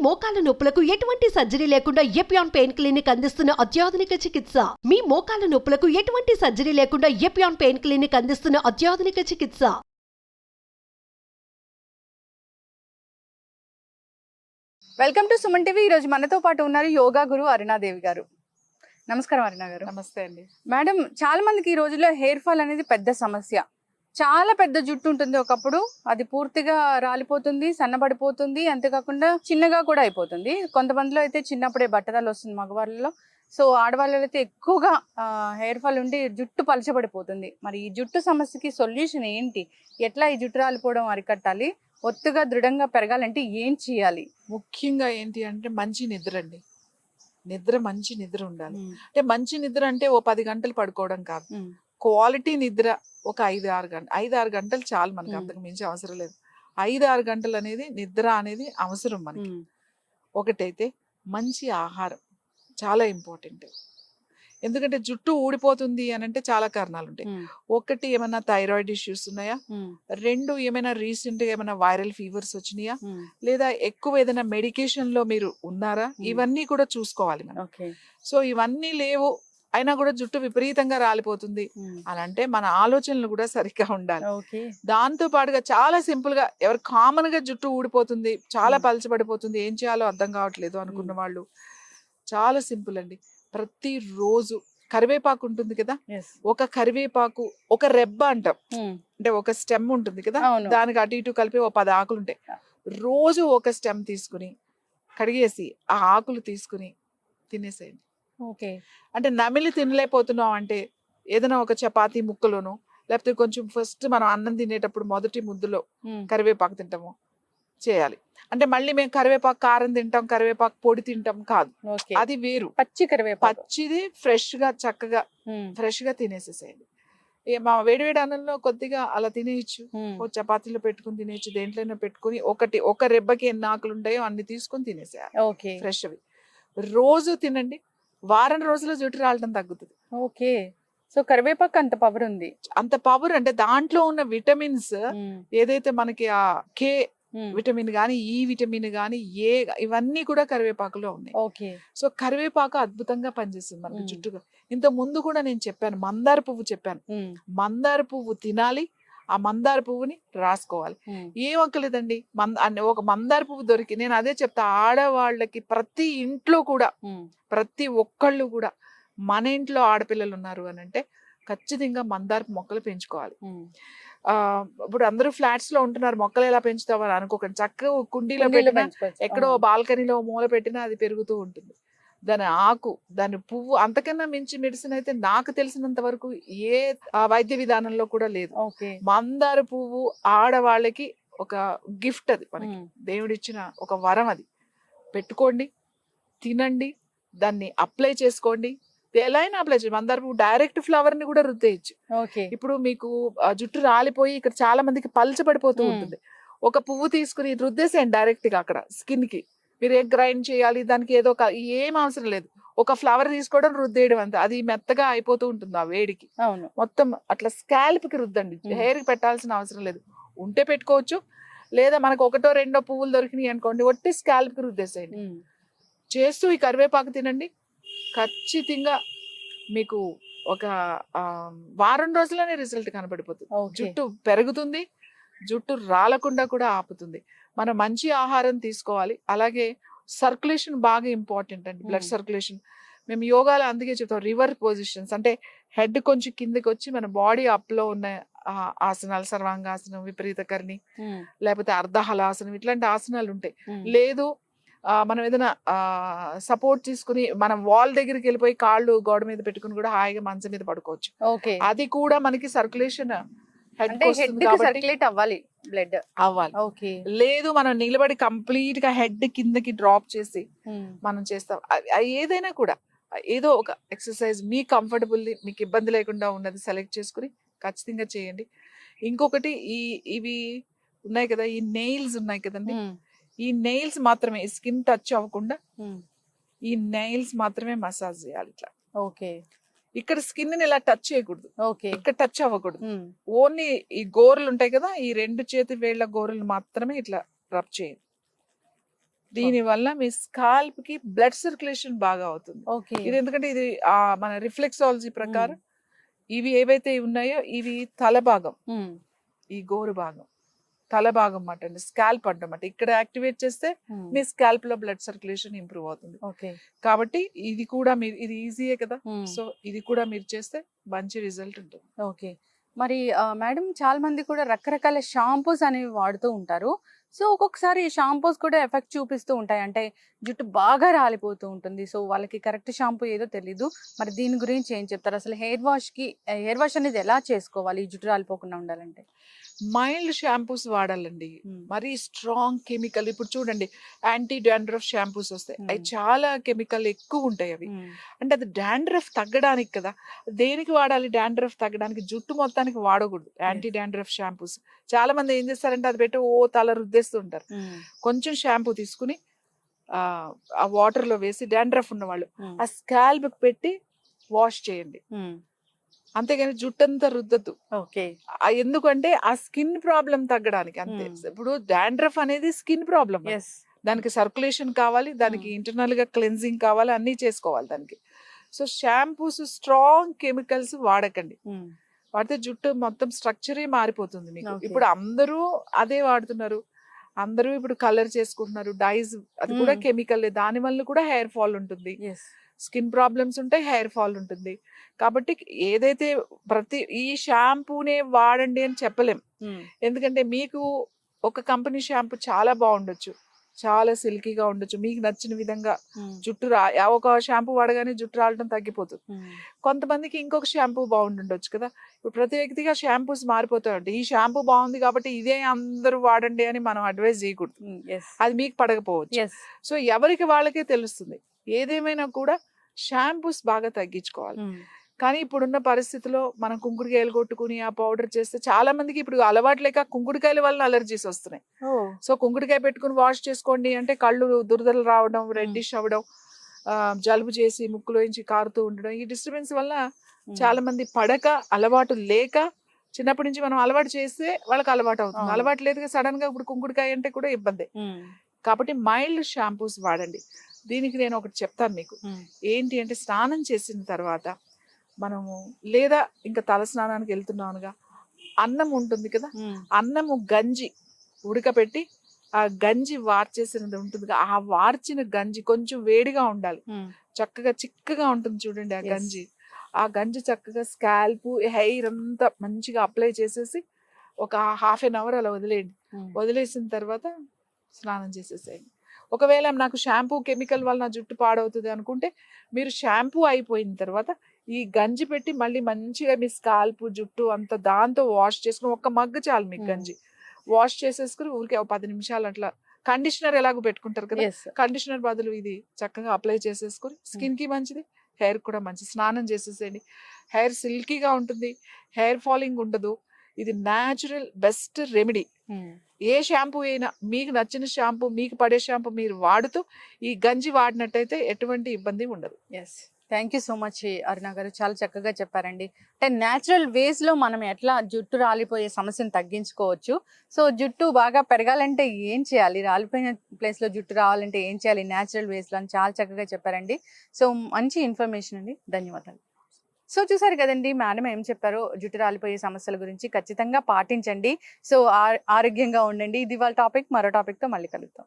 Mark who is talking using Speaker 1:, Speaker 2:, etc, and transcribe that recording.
Speaker 1: మోకాల నొప్పులకు ఎటువంటి సర్జరీ లేకుండా ఎపియాన్ పెయిన్ క్లినిక్ అందిస్తున్న అత్యాధునిక చికిత్స. మీ మోకాల నొప్పులకు ఎటువంటి సర్జరీ లేకుండా ఎపియాన్ పెయిన్ క్లినిక్ అందిస్తున్న అత్యాధునిక చికిత్స.
Speaker 2: Welcome to Suman TV. ఈ రోజు మనతో పాటు ఉన్నారు యోగా గురు అరుణాదేవి గారు. నమస్కారం అరుణ గారు.
Speaker 3: నమస్తే అండి
Speaker 2: మేడం, చాలా మందికి ఈ రోజుల్లో హెయిర్ ఫాల్ అనేది పెద్ద సమస్య. చాలా పెద్ద జుట్టు ఉంటుంది ఒకప్పుడు, అది పూర్తిగా రాలిపోతుంది, సన్నబడిపోతుంది, అంతేకాకుండా చిన్నగా కూడా అయిపోతుంది. కొంతమందిలో అయితే చిన్నప్పుడే బట్టతలు వస్తుంది మగవాళ్ళలో. సో ఆడవాళ్ళలో అయితే ఎక్కువగా హెయిర్ ఫాల్ ఉండి జుట్టు పలచబడిపోతుంది. మరి ఈ జుట్టు సమస్యకి సొల్యూషన్ ఏంటి? ఎట్లా ఈ జుట్టు రాలిపోవడం అరికట్టాలి? ఒత్తుగా దృఢంగా పెరగాలంటే ఏం చేయాలి?
Speaker 3: ముఖ్యంగా ఏంటి అంటే మంచి నిద్ర అండి. మంచి నిద్ర ఉండాలి. అంటే మంచి నిద్ర అంటే ఓ 10 గంటలు పడుకోవడం కాదు, క్వాలిటీ నిద్ర ఒక 5-6 గంటలు. 5-6 గంటలు చాలు మనకి, అంతకు మించి అవసరం లేదు. 5-6 గంటలు అనేది నిద్ర అనేది అవసరం మనకి. ఒకటైతే మంచి ఆహారం చాలా ఇంపార్టెంట్. ఎందుకంటే జుట్టు ఊడిపోతుంది అని అంటే చాలా కారణాలు ఉంటాయి. ఒకటి, ఏమైనా థైరాయిడ్ ఇష్యూస్ ఉన్నాయా? 2, ఏమైనా రీసెంట్ గా ఏమైనా వైరల్ ఫీవర్స్ వచ్చినాయా? లేదా ఎక్కువ ఏదైనా మెడికేషన్ లో మీరు ఉన్నారా? ఇవన్నీ కూడా చూసుకోవాలి మనం. సో ఇవన్నీ లేవు అయినా కూడా జుట్టు విపరీతంగా రాలిపోతుంది అని అంటే మన ఆలోచనలు కూడా సరిగ్గా ఉండాలి. దాంతో పాటుగా చాలా సింపుల్ గా, ఎవరు కామన్ గా జుట్టు ఊడిపోతుంది, చాలా పలచబడిపోతుంది, ఏం చేయాలో అర్థం కావట్లేదు అనుకున్న వాళ్ళు చాలా సింపుల్ అండి. ప్రతిరోజు కరివేపాకు ఉంటుంది కదా, ఒక కరివేపాకు, ఒక రెబ్బ అంటాం, అంటే ఒక స్టెమ్ ఉంటుంది కదా, దానికి అటు ఇటు కలిపి ఓ 10 ఆకులు ఉంటాయి. రోజు ఒక స్టెమ్ తీసుకుని కడిగేసి ఆ ఆకులు తీసుకుని తినేసేయండి. అంటే నమిలి తినలేకపోతున్నాం అంటే ఏదైనా ఒక చపాతీ ముక్కలోను, లేకపోతే కొంచెం ఫస్ట్ మనం అన్నం తినేటప్పుడు మొదటి ముద్దులో కరివేపాకు తింటాము చేయాలి. అంటే మళ్ళీ మేము కరివేపాకు కారం తింటాం, కరివేపాకు పొడి తింటాం కాదు, అది వేరు.
Speaker 2: పచ్చి కరివేపాకు,
Speaker 3: పచ్చిది ఫ్రెష్ గా చక్కగా ఫ్రెష్ గా తినేసేసేయండి. మా వేడివేడి అన్నంలో కొద్దిగా అలా తినేయచ్చు, ఓ చపాతీలో పెట్టుకుని తినేయచ్చు, దేంట్లోనే పెట్టుకుని ఒక రెబ్బకి ఎన్ని ఆకులు ఉంటాయో అన్ని తీసుకొని తినేసేయాలి ఫ్రెష్ అవి. రోజు తినండి, వారం రోజుల జుట్టు రాలడం తగ్గుతుంది.
Speaker 2: ఓకే. సో కరివేపాకు అంత పవర్ ఉంది.
Speaker 3: అంత పవర్ అంటే దాంట్లో ఉన్న విటమిన్స్ ఏదైతే మనకి ఆ కే విటమిన్ గానీ, ఈ విటమిన్ గానీ, ఏ, ఇవన్నీ కూడా కరివేపాకులో ఉన్నాయి. సో కరివేపాకు అద్భుతంగా పనిచేస్తుంది మనకి జుట్టుగా. ఇంత ముందు కూడా నేను చెప్పాను, మందార పువ్వు చెప్పాను. మందార పువ్వు తినాలి, ఆ మందార పువ్వుని రాసుకోవాలి. ఏం ఒక్కలేదండి, ఒక మందార పువ్వు దొరికి, నేను అదే చెప్తా, ఆడవాళ్ళకి ప్రతి ఇంట్లో కూడా, ప్రతి ఒక్కళ్ళు కూడా, మన ఇంట్లో ఆడపిల్లలు ఉన్నారు అని అంటే ఖచ్చితంగా మందారపు మొక్కలు పెంచుకోవాలి. ఇప్పుడు అందరూ ఫ్లాట్స్ లో ఉంటున్నారు, మొక్కలు ఎలా పెంచుతామని అనుకోకండి. చక్కగా కుండీలో పెట్టినా, ఎక్కడో బాల్కనీలో మూల పెట్టినా అది పెరుగుతూ ఉంటుంది. దాని ఆకు, దాని పువ్వు, అంతకన్నా మించి మెడిసిన్ అయితే నాకు తెలిసినంత వరకు ఏ వైద్య విధానంలో కూడా లేదు. మందార పువ్వు ఆడవాళ్ళకి ఒక గిఫ్ట్, అది మనకి దేవుడిచ్చిన ఒక వరం. అది పెట్టుకోండి, తినండి, దాన్ని అప్లై చేసుకోండి. ఎలా అయినా అప్లై చేయండి. మందార పువ్వు డైరెక్ట్ ఫ్లవర్ ని కూడా రుద్దేయచ్చు. ఇప్పుడు మీకు జుట్టు రాలిపోయి ఇక్కడ చాలా మందికి పలచబడిపోతూ ఉంటుంది, ఒక పువ్వు తీసుకుని రుద్దేసేయండి డైరెక్ట్ గా అక్కడ స్కిన్ కి. మీరు ఏం గ్రైండ్ చేయాలి దానికి, ఏదో ఏం అవసరం లేదు, ఒక ఫ్లవర్ తీసుకోవడం, రుద్దేయడం అంతే. అది మెత్తగా అయిపోతూ ఉంటుంది ఆ వేడికి. మొత్తం అట్లా స్కాల్ప్ కి రుద్దండి, హెయిర్ కి పెట్టాల్సిన అవసరం లేదు. ఉంటే పెట్టుకోవచ్చు, లేదా మనకు 1-2 పువ్వులు దొరికినాయి అనుకోండి, ఒట్టి స్కాల్ప్ కి రుద్దేసేయండి. చేస్తూ ఈ కరివేపాకు తినండి, ఖచ్చితంగా మీకు ఒక వారం రోజుల్లోనే రిజల్ట్ కనబడిపోతుంది. జుట్టు పెరుగుతుంది, జుట్టు రాలకుండా కూడా ఆపుతుంది. మనం మంచి ఆహారం తీసుకోవాలి. అలాగే సర్క్యులేషన్ బాగా ఇంపార్టెంట్ అండి, బ్లడ్ సర్క్యులేషన్. మేము యోగాలో అందుకే చెప్తాం, రివర్ పొజిషన్స్, అంటే హెడ్ కొంచెం కిందకి వచ్చి మన బాడీ అప్ లో ఉన్న ఆసనాలు, సర్వాంగాసనం, విపరీతకర్ణి, లేకపోతే అర్ధహలాసనం, ఇట్లాంటి ఆసనాలు ఉంటాయి. లేదు మనం ఏదైనా సపోర్ట్ తీసుకుని మనం వాల్ దగ్గరికి వెళ్ళిపోయి కాళ్ళు గోడ మీద పెట్టుకుని కూడా హాయిగా మంచం మీద పడుకోవచ్చు. అది కూడా మనకి సర్క్యులేషన్
Speaker 2: అవ్వాలి, బ్లడ్ అవ్వాలి.
Speaker 3: లేదు మనం నిలబడి కంప్లీట్ గా హెడ్ కిందకి డ్రాప్ చేసి మనం చేస్తాం. ఏదైనా కూడా ఏదో ఒక ఎక్సర్సైజ్ మీ కంఫర్టబుల్, మీకు ఇబ్బంది లేకుండా ఉన్నది సెలెక్ట్ చేసుకుని ఖచ్చితంగా చేయండి. ఇంకొకటి, ఇవి ఉన్నాయి కదా, ఈ నెయిల్స్ ఉన్నాయి కదండి, ఈ నెయిల్స్ మాత్రమే, స్కిన్ టచ్ అవ్వకుండా ఈ నెయిల్స్ మాత్రమే మసాజ్ చేయాలి ఇట్లా. ఇక్కడ స్కిన్ ని ఇలా టచ్ చేయకూడదు, ఇక్కడ టచ్ అవ్వకూడదు. ఓన్లీ ఈ గోర్లు ఉంటాయి కదా, ఈ 2 చేతి వేళ్ల గోర్లు మాత్రమే ఇట్లా రబ్ చేయండి. దీని వల్ల మీ స్కాల్ప్ కి బ్లడ్ సర్క్యులేషన్ బాగా అవుతుంది.
Speaker 2: ఓకే.
Speaker 3: ఇది ఎందుకంటే ఇది మన రిఫ్లెక్సాలజీ ప్రకారం ఇవి ఏవైతే ఉన్నాయో ఇవి తల భాగం, ఈ గోరు భాగం, తల భాగం మాట అండి, స్కాల్ప్ అంటమాట. ఇక్కడ యాక్టివేట్ చేస్తే మీ స్కాల్ప్ లో బ్లడ్ సర్క్యులేషన్ ఇంప్రూవ్ అవుతుంది.
Speaker 2: ఓకే.
Speaker 3: కాబట్టి ఇది కూడా మీరు, ఇది ఈజీయే కదా, సో ఇది కూడా మీరు చేస్తే మంచి రిజల్ట్ ఉంటుంది.
Speaker 2: ఓకే. మరి మేడం చాలా మంది కూడా రకరకాల షాంపూస్ అనేవి వాడుతూ ఉంటారు. సో ఒక్కొక్కసారి షాంపూస్ కూడా ఎఫెక్ట్ చూపిస్తూ ఉంటాయి. అంటే జుట్టు బాగా రాలిపోతూ ఉంటుంది. సో వాళ్ళకి కరెక్ట్ షాంపూ ఏదో తెలీదు. మరి దీని గురించి ఏం చెప్తారు? అసలు హెయిర్ వాష్ అనేది ఎలా చేసుకోవాలి ఈ జుట్టు రాలిపోకుండా ఉండాలంటే?
Speaker 3: మైల్డ్ షాంపూస్ వాడాలండి. మరీ స్ట్రాంగ్ కెమికల్, ఇప్పుడు చూడండి యాంటీ డాండ్రఫ్ షాంపూస్ వస్తాయి, అవి చాలా కెమికల్ ఎక్కువ ఉంటాయి అవి. అంటే అది డాండ్రఫ్ తగ్గడానికి కదా, దేనికి వాడాలి? డాండ్రఫ్ తగ్గడానికి, జుట్టు మొత్తానికి వాడకూడదు యాంటీ డాండ్రఫ్ షాంపూస్. చాలా మంది ఏం చేస్తారంటే అది పెట్టి తల రుద్దేస్తూ ఉంటారు. కొంచెం షాంపూ తీసుకుని ఆ వాటర్ లో వేసి, డాండ్రఫ్ ఉన్న వాళ్ళు ఆ స్కాల్ప్ పెట్టి వాష్ చేయండి, అంతేగాని జుట్టంతా రుద్దద్దు.
Speaker 2: ఓకే.
Speaker 3: ఎందుకంటే ఆ స్కిన్ ప్రాబ్లం తగ్గడానికి అంతే. ఇప్పుడు డాండ్రఫ్ అనేది స్కిన్ ప్రాబ్లం, దానికి సర్క్యులేషన్ కావాలి, దానికి ఇంటర్నల్ గా క్లెన్జింగ్ కావాలి, అన్ని చేసుకోవాలి దానికి. సో షాంపూస్ స్ట్రాంగ్ కెమికల్స్ వాడకండి. వాడితే జుట్టు మొత్తం స్ట్రక్చరే మారిపోతుంది మీకు. ఇప్పుడు అందరూ అదే వాడుతున్నారు, అందరూ ఇప్పుడు కలర్ చేసుకుంటున్నారు, డైస్, అది కూడా కెమికల్, దాని వల్ల కూడా హెయిర్ ఫాల్ ఉంటుంది, స్కిన్ ప్రాబ్లమ్స్ ఉంటాయి, హెయిర్ ఫాల్ ఉంటుంది. కాబట్టి ఏదైతే ఈ షాంపూనే వాడండి అని చెప్పలేం. ఎందుకంటే మీకు ఒక కంపెనీ షాంపూ చాలా బాగుండొచ్చు, చాలా సిల్కీగా ఉండొచ్చు, మీకు నచ్చిన విధంగా జుట్టు ఒక షాంపూ వాడగానే జుట్టు రాలడం తగ్గిపోతుంది. కొంతమందికి ఇంకొక షాంపూ బాగుండొచ్చు కదా. ఇప్పుడు ప్రతి వ్యక్తిగా షాంపూస్ మారిపోతాయంటే ఈ షాంపూ బాగుంది కాబట్టి ఇదే అందరూ వాడండి అని మనం అడ్వైజ్ చేయకూడదు, అది మీకు పడకపోవచ్చు. సో ఎవరికి వాళ్ళకే తెలుస్తుంది. ఏదేమైనా కూడా షాంపూస్ బాగా తగ్గించుకోవాలి. కానీ ఇప్పుడున్న పరిస్థితిలో మనం కుంకుడుకాయలు కొట్టుకుని ఆ పౌడర్ చేస్తే చాలా మందికి ఇప్పుడు అలవాటు లేక కుంకుడుకాయల వల్ల అలర్జీస్ వస్తున్నాయి. సో కుంకుడుకాయ పెట్టుకుని వాష్ చేసుకోండి అంటే కళ్ళు దురదలు రావడం, రెడ్డిష్ అవ్వడం, జలుబు చేసి ముక్కులోంచి కారుతూ ఉండడం, ఈ డిస్టర్బెన్స్ వల్ల చాలా మంది పడక, అలవాటు లేక, చిన్నప్పటి నుంచి మనం అలవాటు చేస్తే వాళ్ళకి అలవాటు అవుతుంది. అలవాటు లేదుగా సడన్ గా ఇప్పుడు కుంకుడుకాయ అంటే కూడా ఇబ్బంది. కాబట్టి మైల్డ్ షాంపూస్ వాడండి. దీనికి నేను ఒకటి చెప్తాను మీకు, ఏంటి అంటే స్నానం చేసిన తర్వాత మనము, లేదా ఇంకా తల స్నానానికి వెళ్తున్నానుగా, అన్నం ఉంటుంది కదా, అన్నము గంజి ఉడకపెట్టి ఆ గంజి వార్చేసినది ఉంటుంది, ఆ వార్చిన గంజి కొంచెం వేడిగా ఉండాలి, చక్కగా చిక్కగా ఉంటుంది చూడండి ఆ గంజి. ఆ గంజి చక్కగా స్కాల్ప్, హెయిర్ అంతా మంచిగా అప్లై చేసేసి ఒక హాఫ్ అన్ అవర్ అలా వదిలేయండి. వదిలేసిన తర్వాత స్నానం చేసేసేయండి. ఒకవేళ నాకు షాంపూ కెమికల్ వల్ల నా జుట్టు పాడవుతుంది అనుకుంటే మీరు షాంపూ అయిపోయిన తర్వాత ఈ గంజి పెట్టి మళ్ళీ మంచిగా మీ స్కాల్ప్, జుట్టు అంతా దాంతో వాష్ చేసుకుని, ఒక్క మగ్గు చాలు మీకు గంజి, వాష్ చేసేసుకుని ఊరికే 10 నిమిషాలు అట్లా, కండిషనర్ ఎలాగో పెట్టుకుంటారు కదా, కండిషనర్ బదులు ఇది చక్కగా అప్లై చేసేసుకుని, స్కిన్ కి మంచిది, హెయిర్ కూడా మంచిది. స్నానం చేసేసేయండి, హెయిర్ సిల్కీగా ఉంటుంది, హెయిర్ ఫాలింగ్ ఉండదు. ఇది న్యాచురల్ బెస్ట్ రెమెడీ. ఏ షాంపూ అయినా మీకు నచ్చిన షాంపూ, మీకు పడే షాంపూ మీరు వాడుతూ ఈ గంజి వాడినట్టయితే ఎటువంటి ఇబ్బంది ఉండదు.
Speaker 2: థ్యాంక్ యూ సో మచ్ అరుణ గారు, చాలా చక్కగా చెప్పారండి. అంటే న్యాచురల్ వేస్ లో మనం ఎట్లా జుట్టు రాలిపోయే సమస్యను తగ్గించుకోవచ్చు, సో జుట్టు బాగా పెరగాలంటే ఏం చేయాలి, రాలిపోయిన ప్లేస్ లో జుట్టు రావాలంటే ఏం చేయాలి న్యాచురల్ వేస్ లో అని చాలా చక్కగా చెప్పారండి. సో మంచి ఇన్ఫర్మేషన్ అండి, ధన్యవాదాలు. సో చూసారు కదండి మేడం ఏం చెప్పారో జుట్టు రాలిపోయే సమస్యల గురించి. ఖచ్చితంగా పాటించండి. సో ఆరోగ్యంగా ఉండండి. ఇది వాళ్ళ టాపిక్. మరో టాపిక్ తో మళ్ళీ కలుద్దాం.